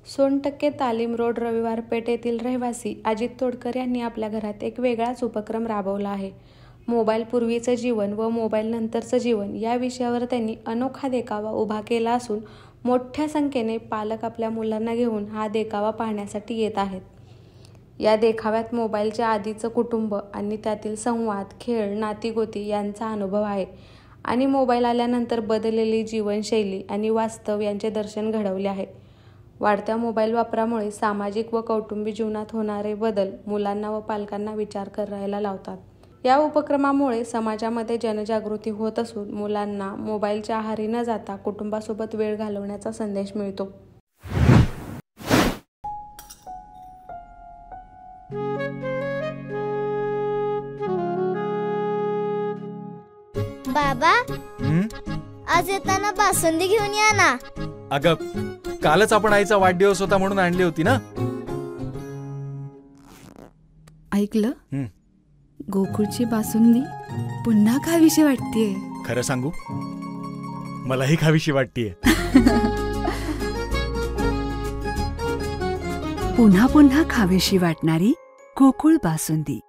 सोनटक्के तालीम रोड रविवार पेठ येथील रहिवासी अजित तोडकर यांनी आपल्या घरात एक वेगळाच उपक्रम राबवला आहे. मोबाईल पूर्वीचं जीवन व मोबाईल नंतरचं जीवन या विषयावर त्यांनी अनोखा देखावा उभा केला असून मोठ्या संख्येने पालक आपल्या मुलांना घेऊन हा देखावा पाहण्यासाठी येत आहेत. या देखाव्यात मोबाईलच्या आधीचं कुटुंब आणि त्यातील संवाद, खेळ, नातीगोती यांचा अनुभव आहे आणि मोबाईल आल्यानंतर बदललेली जीवनशैली आणि वास्तव यांचे दर्शन घडवले आहे. वाढत्या मोबाईल वापरामुळे सामाजिक व कौटुंबिक जीवनात होणारे बदल मुलांना व पालकांना विचार करायला लावतात. या उपक्रमामुळे समाजामध्ये जनजागृती होत असून मुलांना मोबाईलच्या आहारी न जाता कुटुंबासोबत वेळ घालवण्याचा संदेश मिळतो. बाबा, आज येताना बासुंदी घेऊन या ना. अगं, कालच आपण आईचा वाढदिवस होता म्हणून आणली होती ना. ऐकलं, गोकुळची बासुंदी पुन्हा खावीशी वाटतेय. खरं सांगू, मलाही खावीशी वाटतेय. पुन्हा पुन्हा खावीशी वाटणारी गोकुळ बासुंदी.